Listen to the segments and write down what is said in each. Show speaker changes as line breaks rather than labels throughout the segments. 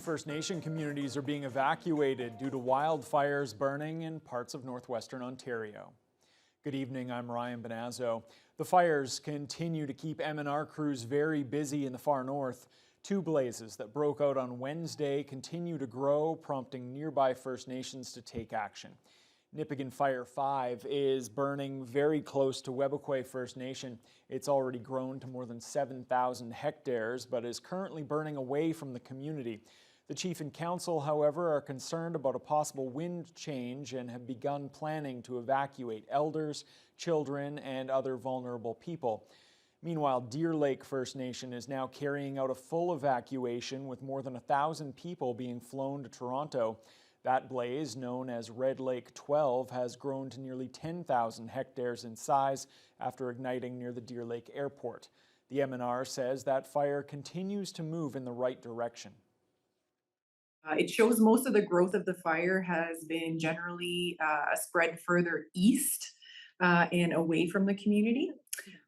First Nation communities are being evacuated due to wildfires burning in parts of northwestern Ontario. Good evening, I'm Ryan Benazzo. The fires continue to keep M&R crews very busy in the far north. Two blazes that broke out on Wednesday continue to grow, prompting nearby First Nations to take action. Nipigon Fire 5 is burning very close to Webequie First Nation. It's already grown to more than 7,000 hectares, but is currently burning away from the community. The chief and council, however, are concerned about a possible wind change and have begun planning to evacuate elders, children, and other vulnerable people. Meanwhile, Deer Lake First Nation is now carrying out a full evacuation with more than 1,000 people being flown to Toronto. That blaze, known as Red Lake 12, has grown to nearly 10,000 hectares in size after igniting near the Deer Lake Airport. The M&R says that fire continues to move in the right direction.
It shows most of the growth of the fire has been generally spread further east and away from the community.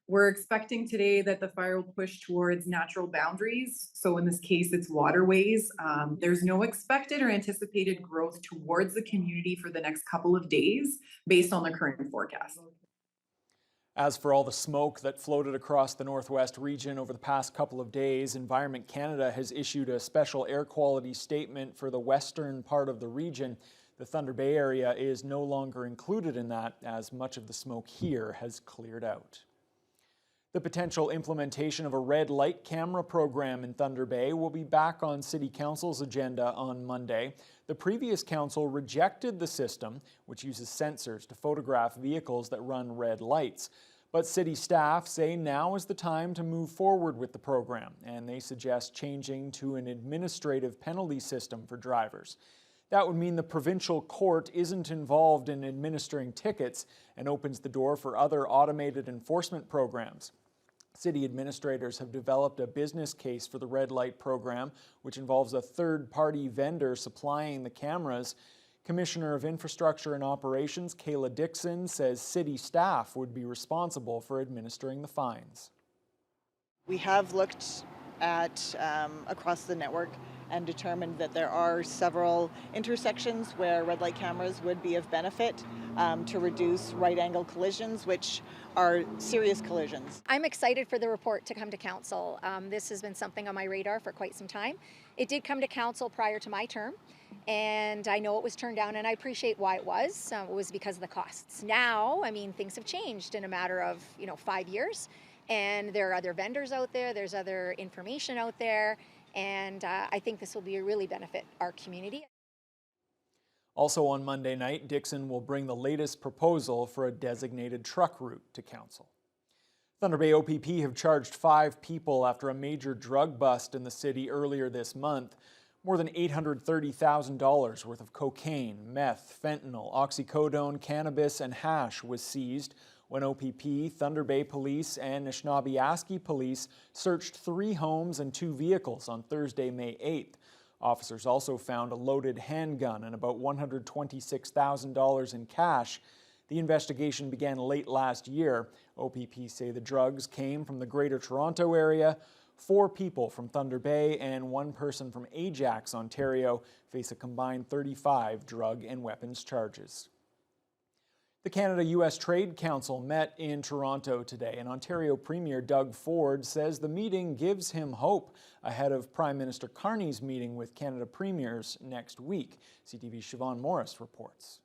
We're expecting today that the fire will push towards natural boundaries. So in this case, it's waterways. There's no expected or anticipated growth towards the community for the next couple of days based on the current forecast.
As for all the smoke that floated across the northwest region over the past couple of days, Environment Canada has issued a special air quality statement for the western part of the region. The Thunder Bay area is no longer included in that, as much of the smoke here has cleared out. The potential implementation of a red light camera program in Thunder Bay will be back on City Council's agenda on Monday. The previous council rejected the system, which uses sensors to photograph vehicles that run red lights. But city staff say now is the time to move forward with the program, and they suggest changing to an administrative penalty system for drivers. That would mean the provincial court isn't involved in administering tickets and opens the door for other automated enforcement programs. City administrators have developed a business case for the red light program, which involves a third-party vendor supplying the cameras. Commissioner of Infrastructure and Operations, Kayla Dixon, says city staff would be responsible for administering the fines.
We have looked at across the network and determined that there are several intersections where red light cameras would be of benefit to reduce right-angle collisions, which are serious collisions.
I'm excited for the report to come to council. This has been something on my radar for quite some time. It did come to council prior to my term, and I know it was turned down, and I appreciate why it was. It was because of the costs. Now, I mean, things have changed in a matter of 5 years, and there are other vendors out there, there's other information out there, and I think this will really benefit our community.
Also on Monday night, Dixon will bring the latest proposal for a designated truck route to council. Thunder Bay OPP have charged 5 people after a major drug bust in the city earlier this month. More than $830,000 worth of cocaine, meth, fentanyl, oxycodone, cannabis, and hash was seized when OPP, Thunder Bay Police, and Anishinaabe Police searched 3 homes and 2 vehicles on Thursday, May 8th. Officers also found a loaded handgun and about $126,000 in cash. The investigation began late last year. OPP say the drugs came from the Greater Toronto Area. 4 people from Thunder Bay and 1 person from Ajax, Ontario, face a combined 35 drug and weapons charges. The Canada-US Trade Council met in Toronto today, and Ontario Premier Doug Ford says the meeting gives him hope ahead of Prime Minister Carney's meeting with Canada premiers next week. CTV's Siobhan Morris reports.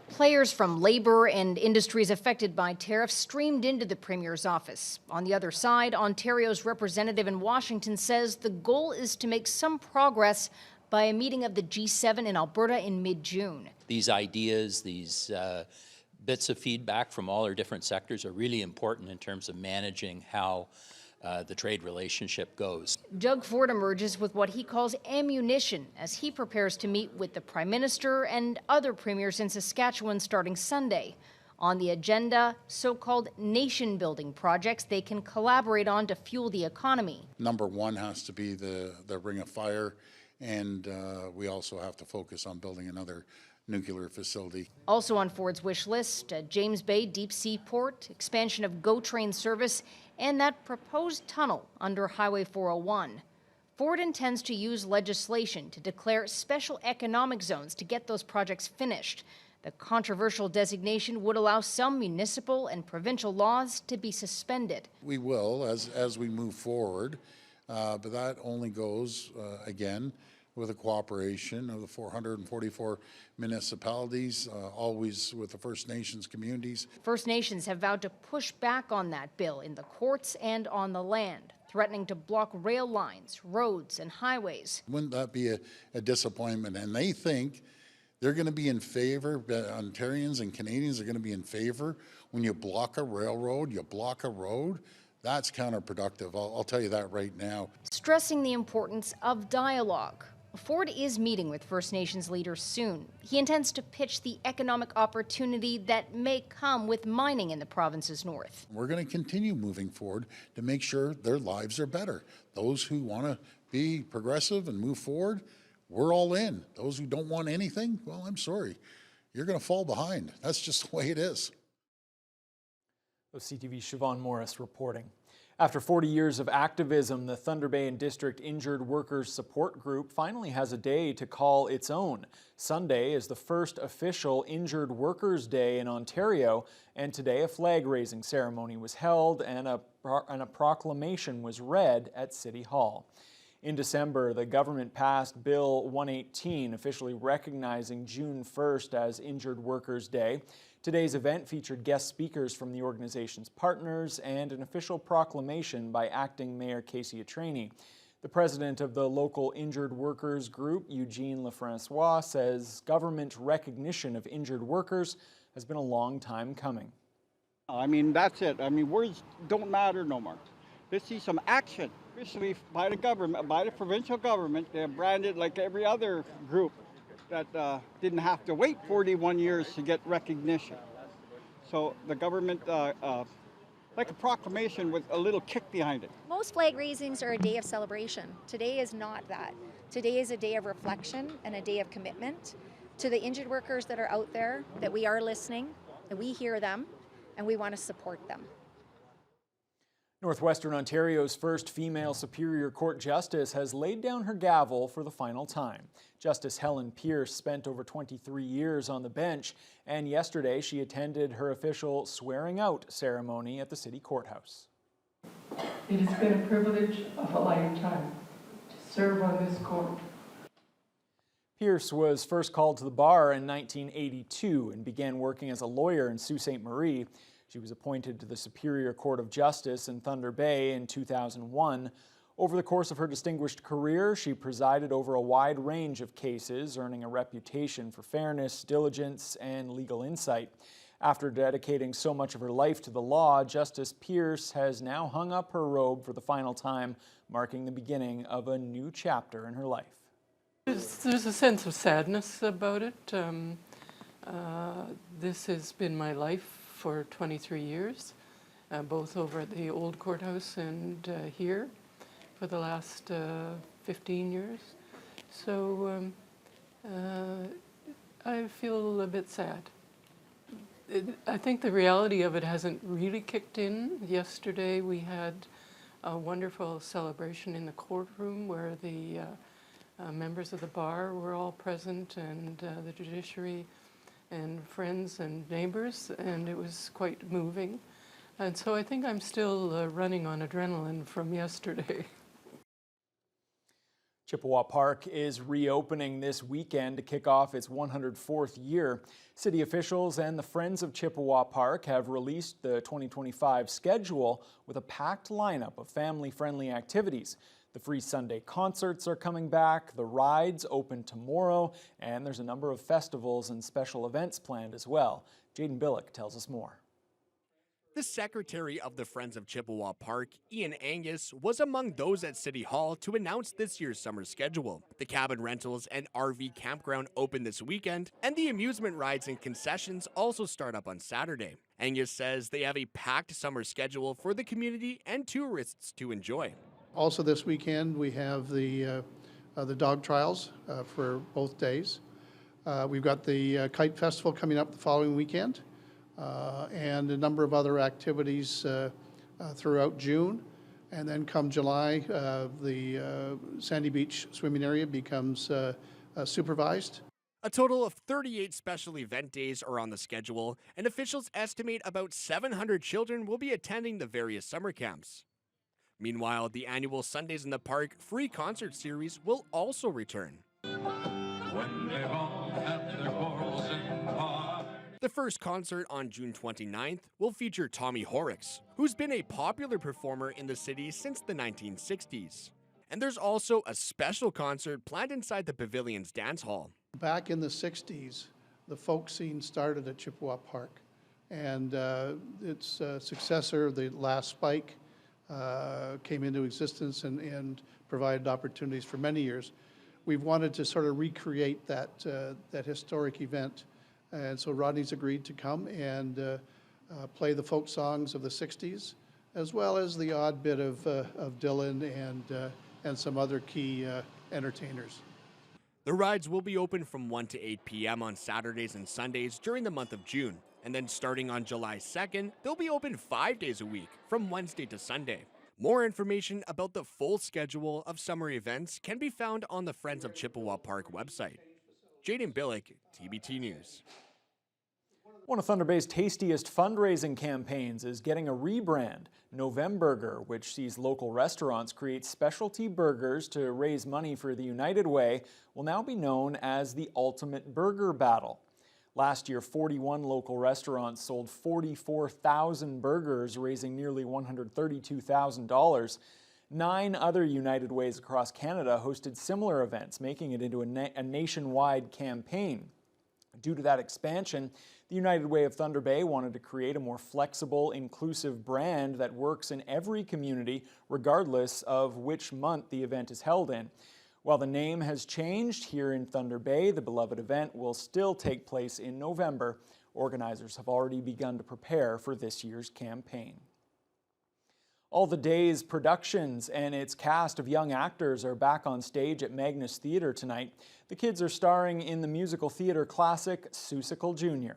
Players from labor and industries affected by tariffs streamed into the Premier's office. On the other side, Ontario's representative in Washington says the goal is to make some progress by a meeting of the G7 in Alberta in mid-June.
These ideas, these bits of feedback from all our different sectors are really important in terms of managing how the trade relationship goes.
Doug Ford emerges with what he calls ammunition as he prepares to meet with the Prime Minister and other premiers in Saskatchewan starting Sunday. On the agenda, so-called nation-building projects they can collaborate on to fuel the economy.
Number 1 has to be the Ring of Fire, and we also have to focus on building another nuclear facility.
Also on Ford's wish list, James Bay deep sea port, expansion of GO train service, and that proposed tunnel under Highway 401. Ford intends to use legislation to declare special economic zones to get those projects finished. The controversial designation would allow some municipal and provincial laws to be suspended.
We will as we move forward, but that only goes, again, with the cooperation of the 444 municipalities, always with the First Nations communities.
First Nations have vowed to push back on that bill in the courts and on the land, threatening to block rail lines, roads, and highways.
Wouldn't that be a disappointment? And they think they're going to be in favor, Ontarians and Canadians are going to be in favor when you block a railroad, you block a road. That's counterproductive. I'll tell you that right now.
Stressing the importance of dialogue. Ford is meeting with First Nations leaders soon. He intends to pitch the economic opportunity that may come with mining in the province's north.
We're going to continue moving forward to make sure their lives are better. Those who want to be progressive and move forward, we're all in. Those who don't want anything, well, I'm sorry. You're going to fall behind. That's just the way it is.
CTV's Siobhan Morris reporting. After 40 years of activism, the Thunder Bay and District Injured Workers Support Group finally has a day to call its own. Sunday is the first official Injured Workers Day in Ontario, and today a flag-raising ceremony was held and a proclamation was read at City Hall. In December, the government passed Bill 118, officially recognizing June 1st as Injured Workers Day. Today's event featured guest speakers from the organization's partners and an official proclamation by Acting Mayor Casey Atraney. The president of the local injured workers group, Eugene Lefrancois, says government recognition of injured workers has been a long time coming.
I mean, that's it. I mean, words don't matter no more. Let's see some action, especially by the government, by the provincial government. They're branded like every other group that didn't have to wait 41 years to get recognition. So the government, like a proclamation with a little kick behind it.
Most flag raisings are a day of celebration. Today is not that. Today is a day of reflection and a day of commitment to the injured workers that are out there, that we are listening, that we hear them, and we want to support them.
Northwestern Ontario's first female Superior Court Justice has laid down her gavel for the final time. Justice Helen Pierce spent over 23 years on the bench, and yesterday she attended her official swearing out ceremony at the City Courthouse.
It has been a privilege of a lifetime to serve on this court.
Pierce was first called to the bar in 1982 and began working as a lawyer in Sault Ste. Marie. She was appointed to the Superior Court of Justice in Thunder Bay in 2001. Over the course of her distinguished career, she presided over a wide range of cases, earning a reputation for fairness, diligence, and legal insight. After dedicating so much of her life to the law, Justice Pierce has now hung up her robe for the final time, marking the beginning of a new chapter in her life.
There's a sense of sadness about it. This has been my life for 23 years, both over at the old courthouse and here for the last 15 years. So I feel a bit sad. I think the reality of it hasn't really kicked in. Yesterday we had a wonderful celebration in the courtroom where the members of the bar were all present, and the judiciary and friends and neighbors, and it was quite moving. And so I think I'm still running on adrenaline from yesterday.
Chippewa Park is reopening this weekend to kick off its 104th year. City officials and the Friends of Chippewa Park have released the 2025 schedule with a packed lineup of family-friendly activities. The free Sunday concerts are coming back, the rides open tomorrow, and there's a number of festivals and special events planned as well. Jaden Billick tells us more.
The secretary of the Friends of Chippewa Park, Ian Angus, was among those at City Hall to announce this year's summer schedule. The cabin rentals and RV campground open this weekend, and the amusement rides and concessions also start up on Saturday. Angus says they have a packed summer schedule for the community and tourists to enjoy.
Also this weekend we have the dog trials for both days. We've got the Kite Festival coming up the following weekend. And a number of other activities throughout June. And then come July, the Sandy Beach swimming area becomes supervised.
A total of 38 special event days are on the schedule, and officials estimate about 700 children will be attending the various summer camps. Meanwhile, the annual Sundays in the Park free concert series will also return. The first concert on June 29th will feature Tommy Horrocks, who's been a popular performer in the city since the 1960s. And there's also a special concert planned inside the Pavilion's dance hall.
Back in the 60s, the folk scene started at Chippewa Park, and its successor, the last Spike, came into existence and provided opportunities for many years. We've wanted to sort of recreate that historic event, and so Rodney's agreed to come and play the folk songs of the 60s, as well as the odd bit of Dylan and some other key entertainers.
The rides will be open from 1 to 8 p.m. on Saturdays and Sundays during the month of June. And then starting on July 2nd, they'll be open 5 days a week from Wednesday to Sunday. More information about the full schedule of summer events can be found on the Friends of Chippewa Park website. Jaden Billick, TBT News.
One of Thunder Bay's tastiest fundraising campaigns is getting a rebrand. Novemburger, which sees local restaurants create specialty burgers to raise money for the United Way, will now be known as the Ultimate Burger Battle. Last year, 41 local restaurants sold 44,000 burgers, raising nearly $132,000. 9 other United Ways across Canada hosted similar events, making it into a nationwide campaign. Due to that expansion, the United Way of Thunder Bay wanted to create a more flexible, inclusive brand that works in every community, regardless of which month the event is held in. While the name has changed here in Thunder Bay, the beloved event will still take place in November. Organizers have already begun to prepare for this year's campaign. All the Day's productions and its cast of young actors are back on stage at Magnus Theatre tonight. The kids are starring in the musical theatre classic Susicle Jr.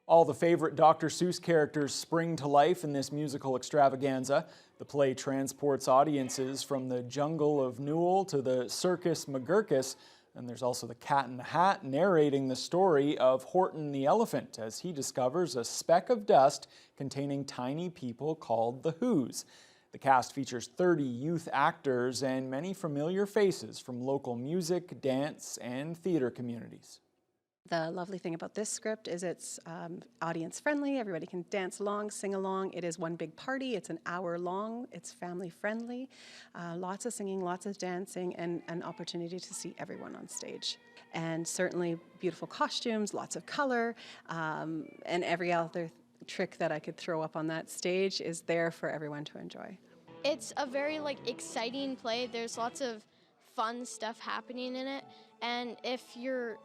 All the favorite Dr. Seuss characters spring to life in this musical extravaganza. The play transports audiences from the jungle of Newell to the Circus McGurkus, and there's also the Cat in the Hat narrating the story of Horton the elephant as he discovers a speck of dust containing tiny people called the Whos. The cast features 30 youth actors and many familiar faces from local music, dance, and theater communities.
The lovely thing about this script is it's audience friendly. Everybody can dance along, sing along. It is one big party. It's an hour long. It's family friendly. Lots of singing, lots of dancing, and an opportunity to see everyone on stage. And certainly beautiful costumes, lots of color, and every other trick that I could throw up on that stage is there for everyone to enjoy.
It's a very exciting play. There's lots of fun stuff happening in it. And if you're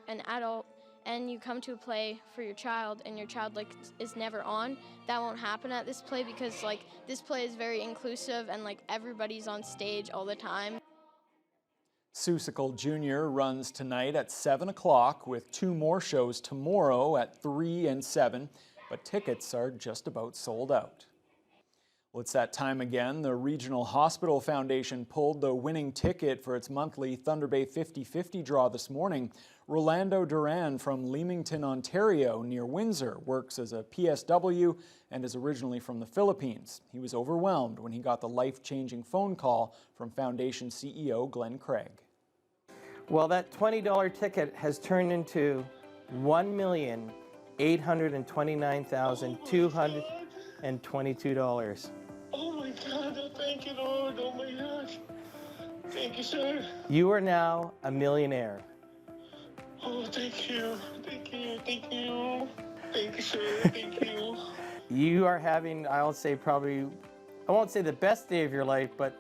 an adult and you come to a play for your child and your child is never on, that won't happen at this play because this play is very inclusive and everybody's on stage all the time.
Susicle Jr. runs tonight at 7 o'clock with 2 more shows tomorrow at 3 and 7, but tickets are just about sold out. Well, it's that time again. The Regional Hospital Foundation pulled the winning ticket for its monthly Thunder Bay 50-50 draw this morning. Rolando Duran from Leamington, Ontario, near Windsor, works as a PSW and is originally from the Philippines. He was overwhelmed when he got the life-changing phone call from Foundation CEO Glenn Craig.
Well, that $20 ticket has turned into $1,829,222.
Oh my God, thank you, Lord. Oh my gosh. Thank you, sir.
You are now a millionaire.
Oh, thank you. Thank you. Thank you. Thank you, sir. Thank you.
You are having, I'll say probably, I won't say the best day of your life, but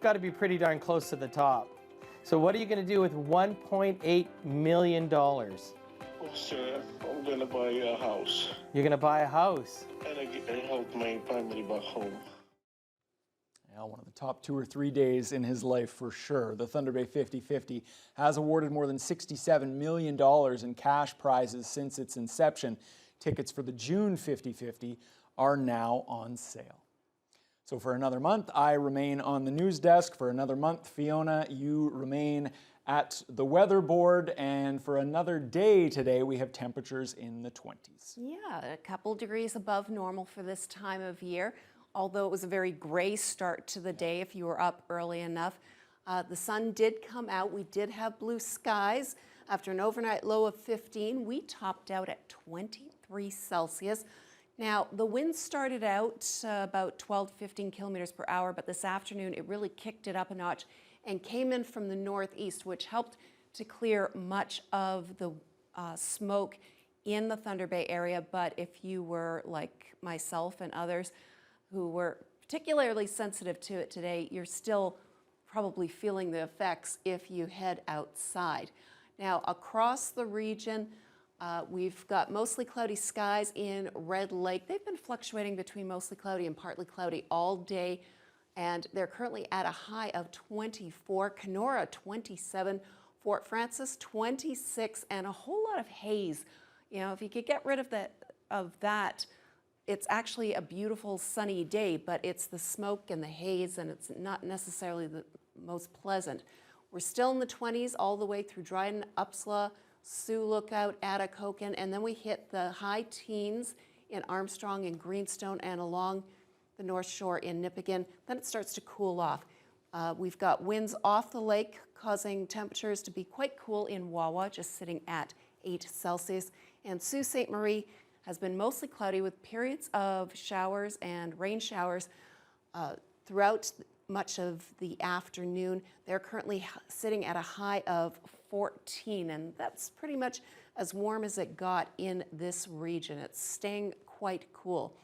got to be pretty darn close to the top. So what are you going to do with $1.8 million?
Oh, sir, I'm going to buy a house.
You're going to buy a house.
And I help my family back home.
Yeah, one of the top 2 or 3 days in his life for sure. The Thunder Bay 50-50 has awarded more than $67 million in cash prizes since its inception. Tickets for the June 50-50 are now on sale. So for another month, I remain on the news desk. For another month, Fiona, you remain at the weather board. And for another day today, we have temperatures in the 20s.
Yeah, a couple degrees above normal for this time of year, although it was a very gray start to the day if you were up early enough. The sun did come out. We did have blue skies. After an overnight low of 15, we topped out at 23 Celsius. Now, the wind started out about 12 to 15 kilometers per hour, but this afternoon it really kicked it up a notch and came in from the northeast, which helped to clear much of the smoke in the Thunder Bay area. But if you were like myself and others who were particularly sensitive to it today, you're still probably feeling the effects if you head outside. Now, across the region, we've got mostly cloudy skies in Red Lake. They've been fluctuating between mostly cloudy and partly cloudy all day, and they're currently at a high of 24. Kenora, 27. Fort Francis, 26, and a whole lot of haze. You know, if you could get rid of that, it's actually a beautiful sunny day, but it's the smoke and the haze, and it's not necessarily the most pleasant. We're still in the 20s all the way through Dryden, Upsala, Sioux Lookout, Atikokan, and then we hit the high teens in Armstrong and Greenstone and along the North Shore in Nipigon. Then it starts to cool off. We've got winds off the lake causing temperatures to be quite cool in Wawa, just sitting at 8 Celsius. And Sault Ste. Marie has been mostly cloudy with periods of showers and rain showers throughout much of the afternoon. They're currently sitting at a high of 14, and that's pretty much as warm as it got in this region. It's staying quite cool.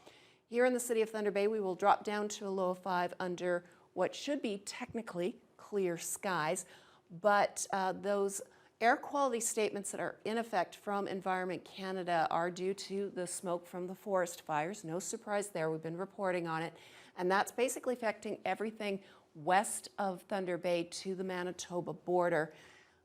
Here in the city of Thunder Bay, we will drop down to a low of 5 under what should be technically clear skies, but those air quality statements that are in effect from Environment Canada are due to the smoke from the forest fires. No surprise there, we've been reporting on it. And that's basically affecting everything west of Thunder Bay to the Manitoba border.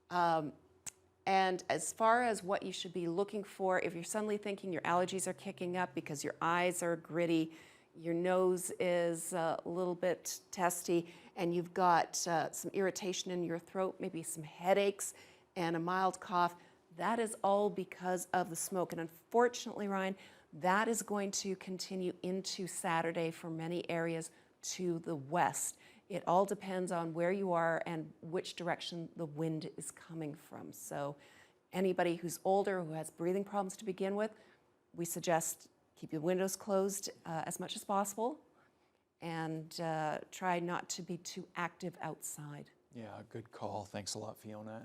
And as far as what you should be looking for, if you're suddenly thinking your allergies are kicking up because your eyes are gritty, your nose is a little bit testy, and you've got some irritation in your throat, maybe some headaches and a mild cough, that is all because of the smoke. And unfortunately, Ryan, that is going to continue into Saturday for many areas to the west. It all depends on where you are and which direction the wind is coming from. So anybody who's older, who has breathing problems to begin with, we suggest keep your windows closed as much as possible and try not to be too active outside.
Yeah, good call. Thanks a lot, Fiona.